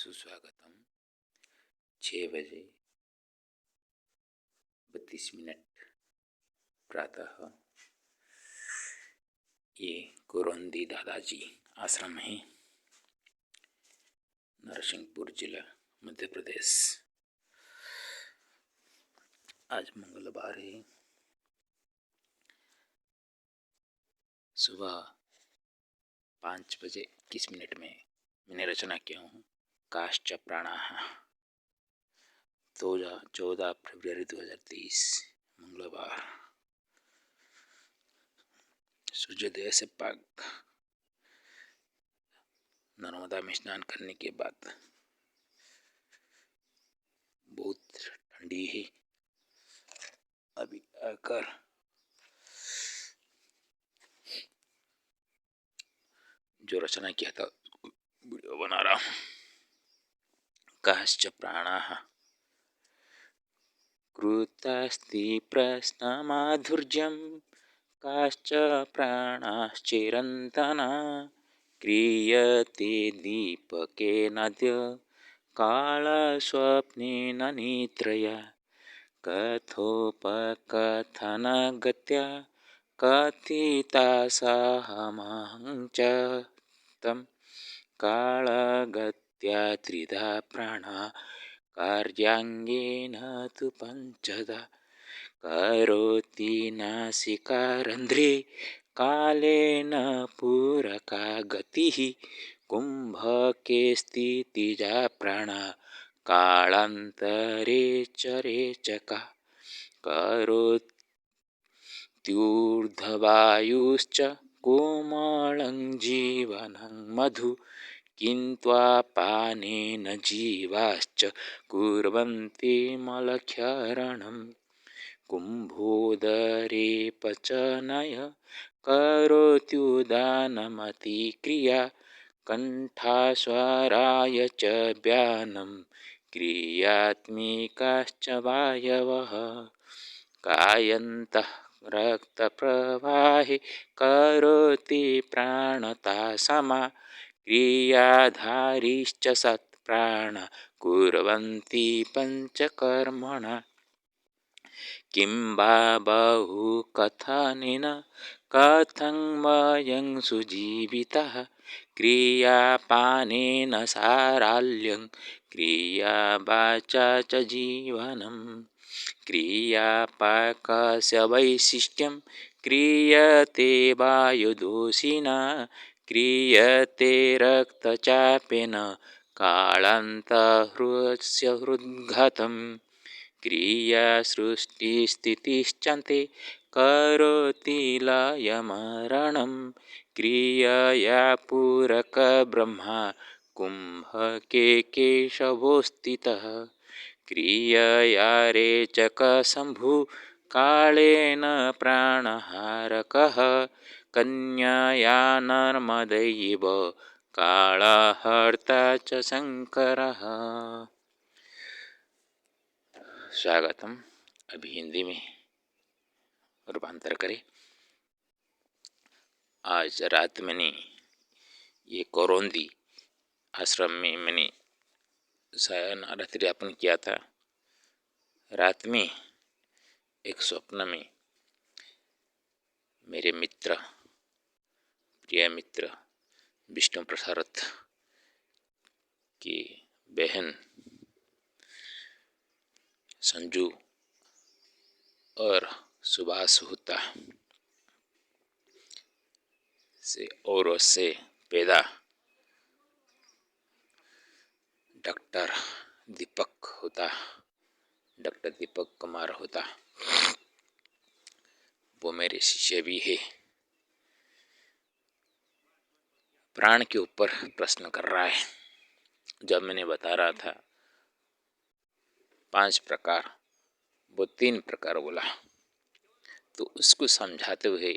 सुस्वागतम। 6 बजे 32 मिनट प्रातः। ये कोरोंदी दादाजी आश्रम है, नरसिंहपुर जिला, मध्य प्रदेश। आज मंगलवार है। सुबह 5 बजे 21 मिनट में मैंने रचना किया हूँ काश्च प्राणाः। 14 फरवरी 2023 मंगलवार। सूर्योदय से पाक नर्मदा में स्नान करने के बाद बहुत ठंडी है। अभी आकर जो रचना किया था वीडियो बना रहा हूँ। काश्च प्राणाः कृतास्ति प्रश्नमाधुर्यं काश्च प्राणाश्चिरन्तना क्रियते दीपकेनाद्य कालस्वप्नेन निद्रया कथोपकथनगत्या कथितासाहमहं च तं कालगत्या त्रिधा प्राणा कार्याङ्गेन तु पञ्चधा करोति नासिकारन्ध्रे कालेन पूरका गतिः कुम्भके स्थितिजा प्राणा कालान्तरे चरेचका करोत्यूर्ध्ववायुश्च कोमलं जीवनं मधु किन्त्वापानेन जीवाश्च कुर्वन्ति मलक्षरणं कुम्भोदरे पचनय करोत्युदानमतिक्रिया कण्ठास्वराय च व्यानं क्रियात्मिकाश्च वायवः कायन्तः रक्तप्रवाहे करोति प्राणता समा क्रियाधारीश्च सत्प्राणा कुर्वन्ति पञ्चकर्मणा किं वा बहुकथनेन कथं वयं सुजीवितः क्रियापानेन साराल्यं क्रियावाचा च जीवनं क्रियापाकस्य वैशिष्ट्यं क्रियते वायुदोषिणा क्रियते रक्तचापेन कालान्तःस्य हृद्घातं क्रिया सृष्टिस्थितिश्चान्ते करोति लयमरणं क्रियया पूरकब्रह्मा कुम्भके केशवोऽस्थितः क्रियया रेचकशम्भुः कालेन प्राणहारकः कन्यया नर्मदैव कालहर्ता च शंकरः। स्वागतम। अभी हिंदी में रूपांतर करें। आज रात मैंने ये कोरोंदी आश्रम में मैंने शयन रात्रि यापन किया था। रात में एक स्वप्न में मेरे मित्र, प्रिय मित्र विष्णु प्रसाद की बहन संजू और सुभाष होता से और उससे पैदा डॉक्टर दीपक होता, डॉक्टर दीपक कुमार होता। वो मेरे शिष्य भी है। प्राण के ऊपर प्रश्न कर रहा है। जब मैंने बता रहा था 5 प्रकार, वो 3 प्रकार बोला। तो उसको समझाते हुए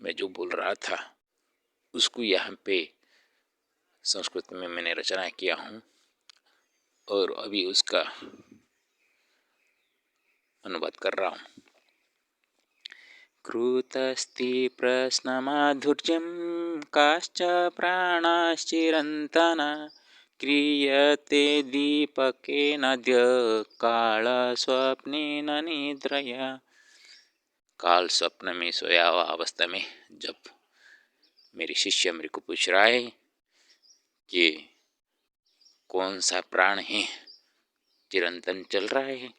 मैं जो बोल रहा था उसको यहाँ पे संस्कृत में मैंने रचना किया हूँ और अभी उसका अनुवाद कर रहा हूँ। कृतस्ति प्रश्नमाधुर्यं काश्च प्राणाश्चिरन्तना क्रियते दीपकेनाद्य कालस्वप्नेन निद्रया। काल स्वप्न में सोया हुआ अवस्था में जब मेरी शिष्य मेरे को पूछ रहा है कि कौन सा प्राण है चिरंतन चल रहा है,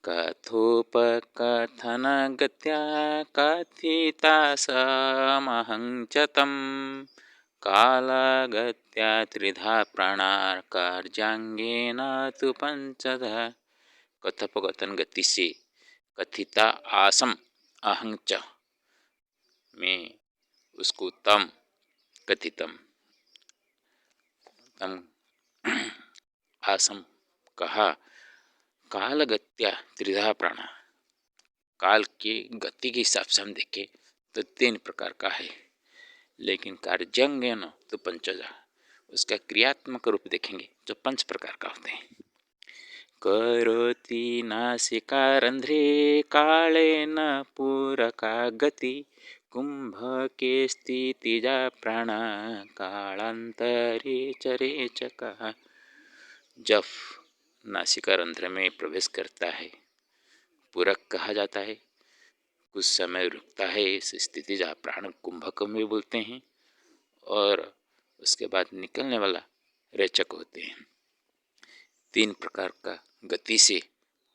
कथोपकथन गत्या कथिता समहं च तं कालगत्या त्रिधा प्राणार कार्याङ्गेन तु पंचधा। कथोपकथन गति से कथिता आसम अहं च, मैं उसको तम कथितम तम आसम कहा, कालगत्या त्रिधा प्राणा, काल की गति के हिसाब से हम देखें तो 3 प्रकार का है, लेकिन कार्याङ्गेन तो पंचधा, उसका क्रियात्मक रूप देखेंगे जो 5 प्रकार का होते हैं। करोति नासिकारंध्रे कालेन पूरका गति कुंभके स्थितिजा प्राणा कालांतरे चरे चका। जब नासिकारंध्र में प्रवेश करता है पूरक कहा जाता है, कुछ समय रुकता है, इस स्थिति जा प्राण कुंभक में बोलते हैं, और उसके बाद निकलने वाला रेचक होते हैं। 3 प्रकार का गति से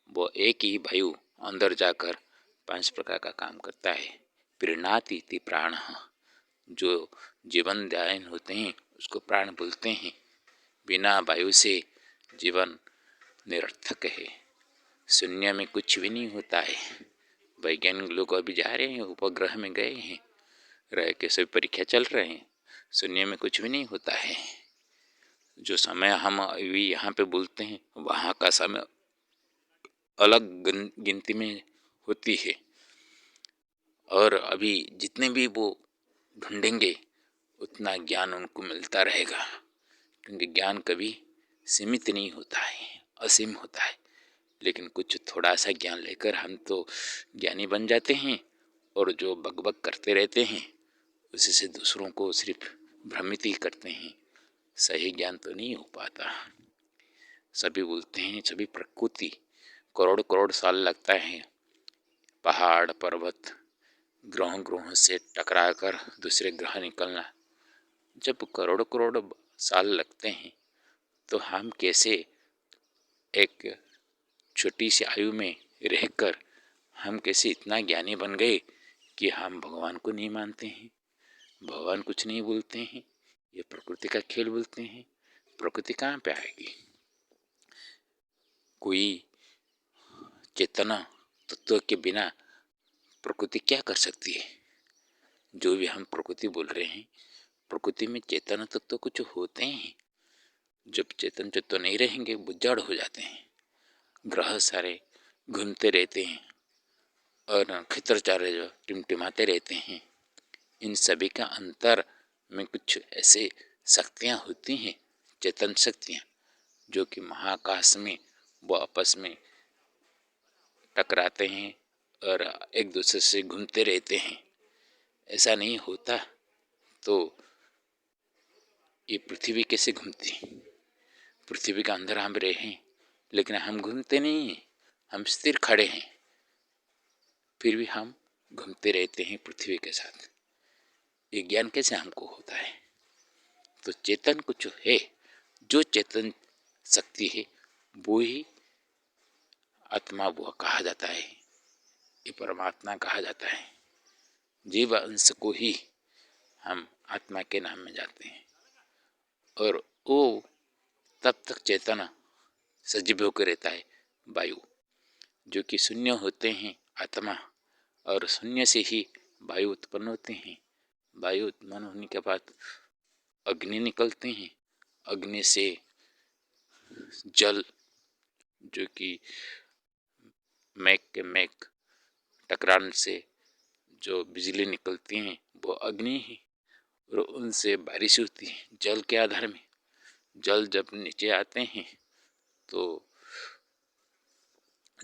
वो एक ही वायु अंदर जाकर 5 प्रकार का काम करता है। प्रीणाति इति प्राण, जो जीवन दायन होते हैं उसको प्राण बोलते हैं। बिना वायु से जीवन निरर्थक है, शून्य में कुछ भी नहीं होता है। वैज्ञानिक लोग अभी जा रहे हैं, उपग्रह में गए हैं, रह के सभी परीक्षा चल रहे हैं, शून्य में कुछ भी नहीं होता है। जो समय हम अभी यहाँ पे बोलते हैं वहाँ का समय अलग गिनती में होती है, और अभी जितने भी वो ढूंढेंगे उतना ज्ञान उनको मिलता रहेगा, क्योंकि ज्ञान कभी सीमित नहीं होता है, असीम होता है। लेकिन कुछ थोड़ा सा ज्ञान लेकर हम तो ज्ञानी बन जाते हैं, और जो बकबक करते रहते हैं उसी से दूसरों को सिर्फ भ्रमित ही करते हैं, सही ज्ञान तो नहीं हो पाता। सभी बोलते हैं सभी प्रकृति करोड़ करोड़ साल लगता है, पहाड़ पर्वत ग्रहों से टकरा कर दूसरे ग्रह निकलना। जब करोड़ करोड़ साल लगते हैं तो हम कैसे एक छोटी सी आयु में रहकर हम कैसे इतना ज्ञानी बन गए कि हम भगवान को नहीं मानते हैं, भगवान कुछ नहीं बोलते हैं, ये प्रकृति का खेल बोलते हैं। प्रकृति कहाँ पे आएगी? कोई चेतना तत्व के बिना प्रकृति क्या कर सकती है? जो भी हम प्रकृति बोल रहे हैं, प्रकृति में चेतन तत्व कुछ होते हैं। जब चेतन तत्व नहीं रहेंगे बुझाड़ हो जाते हैं, ग्रह सारे घूमते रहते हैं और नक्षत्र चारे जो टिमटिमाते रहते हैं। इन सभी का अंतर में कुछ ऐसे शक्तियाँ होती हैं, चेतन शक्तियाँ, जो कि महाकाश में वो आपस में टकराते हैं और एक दूसरे से घूमते रहते हैं। ऐसा नहीं होता तो ये पृथ्वी कैसे घूमती? पृथ्वी के अंदर हम रहें लेकिन हम घूमते नहीं हैं, हम स्थिर खड़े हैं, फिर भी हम घूमते रहते हैं पृथ्वी के साथ। ये ज्ञान कैसे हमको होता है? तो चेतन कुछ है, जो चेतन शक्ति है वो ही आत्मा वो कहा जाता है, ये परमात्मा कहा जाता है। जीव अंश को ही हम आत्मा के नाम में जाते हैं, और वो तब तक चेतना सजीव होकर रहता है। वायु जो कि शून्य होते हैं आत्मा, और शून्य से ही वायु उत्पन्न होते हैं। वायु उत्पन्न होने के बाद अग्नि निकलते हैं, अग्नि से जल जो कि मेघ के मेघ टकराने से जो बिजली निकलती हैं वो अग्नि ही, और उनसे बारिश होती है जल के आधार में। जल जब नीचे आते हैं तो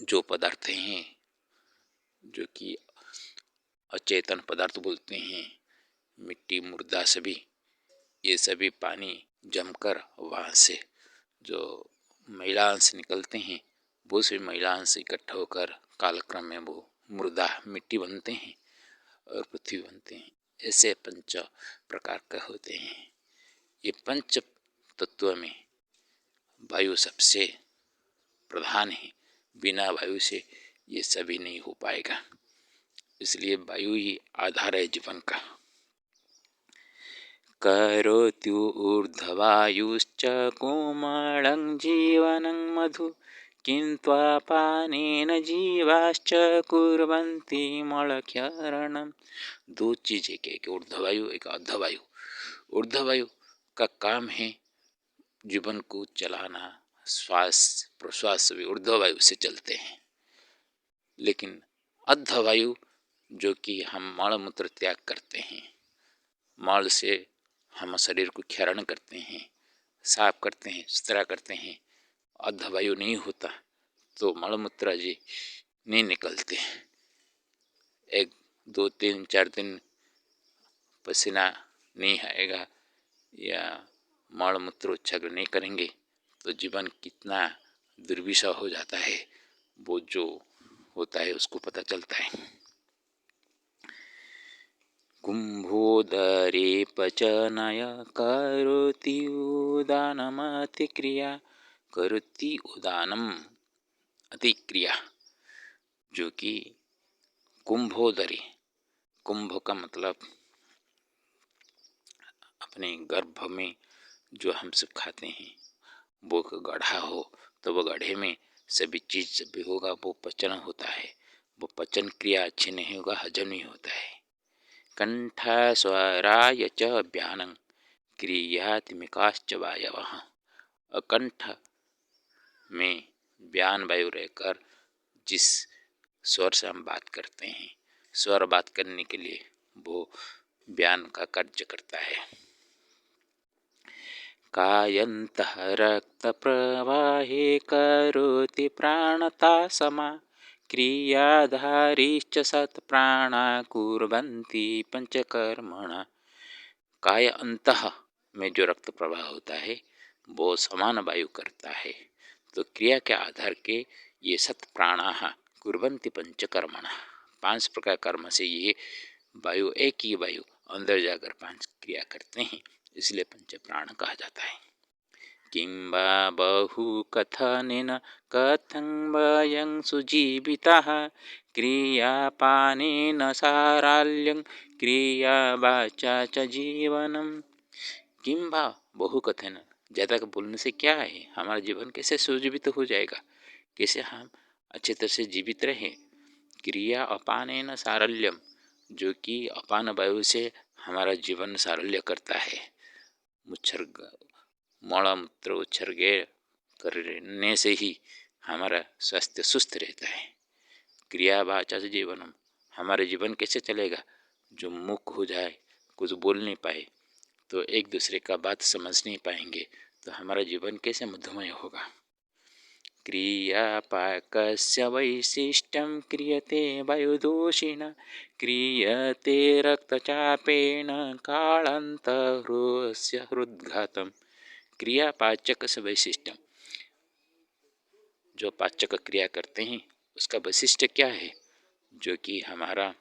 जो पदार्थ हैं जो कि अचेतन पदार्थ बोलते हैं, मिट्टी मुर्दा सभी, ये सभी पानी जमकर वहाँ से जो मैला अंश निकलते हैं वो सभी मैला अंश इकट्ठा होकर कालक्रम में वो मृदा मिट्टी बनते हैं और पृथ्वी बनते हैं। ऐसे पंच प्रकार के होते हैं। ये पंच तत्व में वायु सबसे प्रधान है। बिना वायु से ये सभी नहीं हो पाएगा, इसलिए वायु ही आधार है जीवन का। करोत्यूर्ध्ववायुश्च कोमलं जीवनं मधु किन्त्वापानेन जीवाश्च कुर्वन्ति मलक्षरणम्। दो चीज़ें के एक ऊर्ध्ववायु एक अर्धवायु। ऊर्ध्ववायु का काम है जीवन को चलाना, श्वास प्रश्वास भी ऊर्ध्ववायु से चलते हैं। लेकिन अर्धवायु जो कि हम मल मूत्र त्याग करते हैं, मल से हम शरीर को क्षरण करते हैं, साफ करते हैं, सुथरा करते हैं, अर्धवायु नहीं होता तो मल मूत्र जी नहीं निकलते। 1 2 3 4 दिन पसीना नहीं आएगा या मल मूत्र उच्छाग नहीं करेंगे तो जीवन कितना दुर्विषह हो जाता है, वो जो होता है उसको पता चलता है। कुंभोदरे पचनय करोति उदानमतिक्रिया। करोति उदानम अतिक्रिया, जो कि कुंभोदरी, कुंभ का मतलब अपने गर्भ में जो हम सब खाते हैं वो गढ़ा हो तो वो गढ़े में सभी चीज जब भी होगा वो पचन होता है। वो पचन क्रिया अच्छी नहीं होगा, हजम नहीं होता है। कंठ स्वराय च व्यानं क्रियात्मिकाश्च वायवः। कंठ में व्यान वायु रहकर जिस स्वर से हम बात करते हैं, स्वर बात करने के लिए वो व्यान का कार्य करता है। कायन्तः रक्त प्रवाहे करोति प्राणता समा क्रियाधारीश्च सत्प्राणा कुर्वन्ति पंचकर्मणा। काय अंतः में जो रक्त प्रवाह होता है वो समान वायु करता है, तो क्रिया के आधार के ये सत्प्राणा कुर्वन्ति पंचकर्मणा। 5 प्रकार कर्म से ये वायु, एक ही वायु अंदर जाकर 5 क्रिया करते हैं, इसलिए पंच प्राण कहा जाता है। किंबा बहु कथनेन कथं वयं सुजीविताः क्रियापानेन साराल्यं क्रियावाचा च जीवनम। किंबा बहु कथन, ज़्यादा बोलने से क्या है, हमारा जीवन कैसे सुजीवित हो जाएगा, कैसे हम अच्छे तरह से जीवित रहें। क्रिया अपानेन सारल्यम, जो कि अपान वायु से हमारा जीवन सारल्य करता है। मल मूत्र उत्सर्ग करने से ही हमारा स्वास्थ्य सुस्त रहता है। क्रिया वाचा से जीवनम, हमारे जीवन कैसे चलेगा, जो मूक हो जाए, कुछ बोल नहीं पाए, तो एक दूसरे का बात समझ नहीं पाएंगे, तो हमारा जीवन कैसे मधुमय होगा। क्रियापाकस्य वैशिष्ट्यं क्रियते वायुदोषिणा क्रियते रक्तचापेन कालान्तरोऽस्य हृद्घातम्। क्रियापाचक से वैशिष्ट्यम, जो पाचक क्रिया करते हैं उसका वैशिष्ट्य क्या है, जो कि हमारा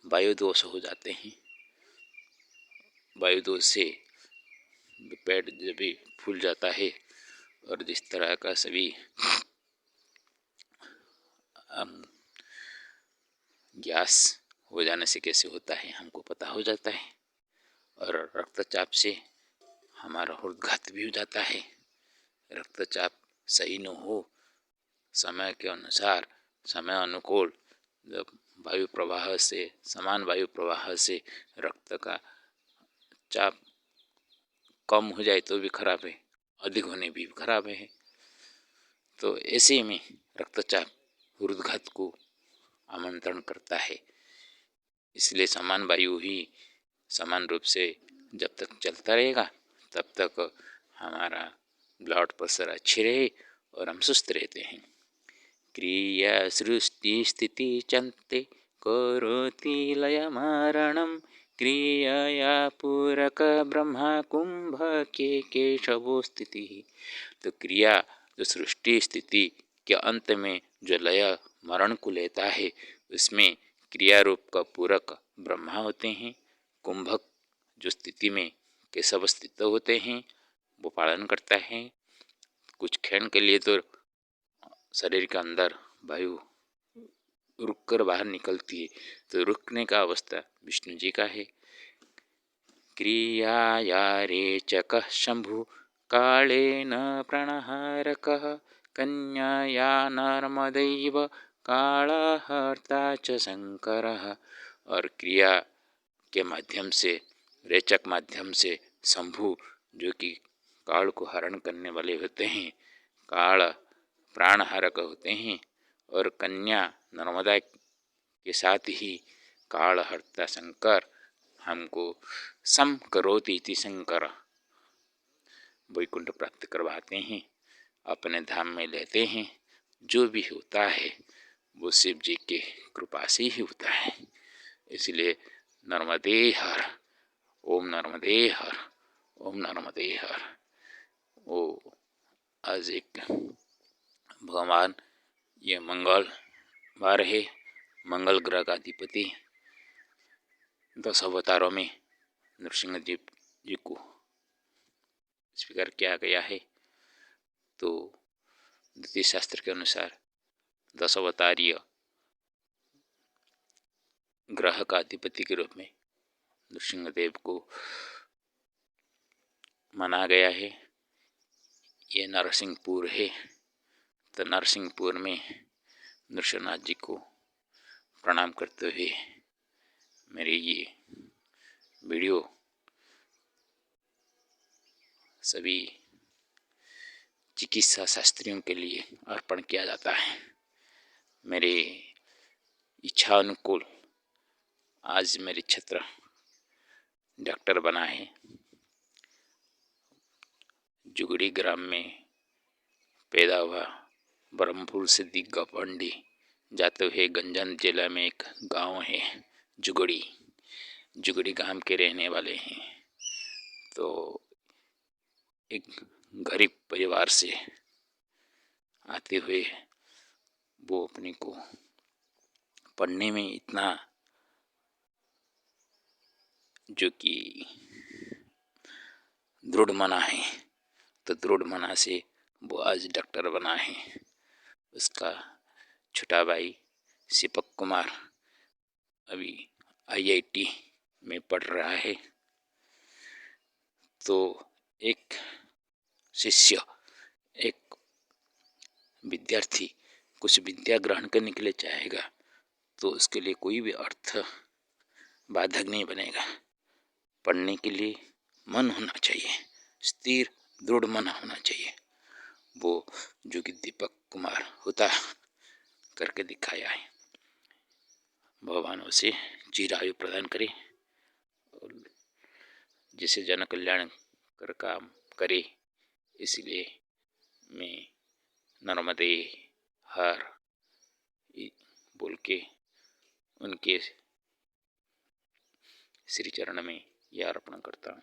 वायु दोष हो जाते हैं। वायु दोष से पेट जब भी फूल जाता है और जिस तरह का सभी गैस हो जाने से कैसे होता है हमको पता हो जाता है। और रक्तचाप से हमारा हृदघात भी हो जाता है। रक्तचाप सही न हो, समय के अनुसार, समय अनुकूल जब वायु प्रवाह से, समान वायु प्रवाह से रक्त का चाप कम हो जाए तो भी खराब है, अधिक होने भी खराब है। तो ऐसे में रक्तचाप हृदघात को आमंत्रण करता है। इसलिए समान वायु ही समान रूप से जब तक चलता रहेगा तब तक हमारा ब्लड प्रेशर अच्छी रहे और हम सुस्त रहते हैं। क्रिया सृष्टि स्थिति चन्ते करोति लय मरणं क्रियया पूरक ब्रह्मा कुंभ के केशवो स्थिति। तो क्रिया जो सृष्टि स्थिति के अंत में जो लय मरण को लेता है, उसमें क्रिया रूप का पूरक ब्रह्मा होते हैं। कुंभक जो स्थिति में केशव स्थित होते हैं वो पालन करता है। कुछ क्षण के लिए तो शरीर के अंदर वायु रुक कर बाहर निकलती है, तो रुकने का अवस्था विष्णु जी का है। क्रियाया रेचकः शंभु कालेन प्रणहारकः कन्याया नर्मदैव कालहर्ता च शंकरः। और क्रिया के माध्यम से, रेचक माध्यम से शंभु जो कि काल को हरण करने वाले होते हैं, काल प्राणहारक होते हैं, और कन्या नर्मदा के साथ ही कालहर्ता शंकर हमको सम करोति इति शंकर वैकुंठ प्राप्त करवाते हैं, अपने धाम में लेते हैं। जो भी होता है वो शिव जी के कृपा से ही होता है। इसलिए नर्मदे हर, ओम नर्मदे हर, ओम नर्मदे हर। वो आज एक भगवान, ये मंगलवार है, मंगल ग्रह का अधिपति 10 अवतारों में नृसिंह जी को स्वीकार किया गया है। तो ज्योतिष शास्त्र के अनुसार 10 अवतारीय ग्रह का अधिपति के रूप में नृसिंह देव को माना गया है। ये नरसिंहपुर है, तो नरसिंहपुर में नृसिंहनाथ जी को प्रणाम करते हुए मेरी ये वीडियो सभी चिकित्सा शास्त्रियों के लिए अर्पण किया जाता है। मेरे इच्छा अनुकूल आज मेरे छात्र डॉक्टर बना है। जुगड़ी ग्राम में पैदा हुआ, ब्रह्मपुर से दिग्गा पंडी जाते हुए गंजन जिला में एक गांव है जुगड़ी गांव के रहने वाले हैं। तो एक गरीब परिवार से आते हुए वो अपने को पढ़ने में इतना जो कि दृढ़ मना है, तो दृढ़ मना से वो आज डॉक्टर बना है। उसका छोटा भाई दीपक कुमार अभी IIT में पढ़ रहा है। तो एक शिष्य, एक विद्यार्थी कुछ विद्या ग्रहण करने के लिए चाहेगा तो उसके लिए कोई भी अर्थ बाधक नहीं बनेगा। पढ़ने के लिए मन होना चाहिए, स्थिर दृढ़ मन होना चाहिए। वो जो कि दीपक कुमार होता करके दिखाया है। भगवान उसे चिरायु प्रदान करे और जिसे जन कल्याण कर काम करे। इसलिए मैं नर्मदे हर बोल के उनके श्री चरण में यह अर्पण करता हूँ।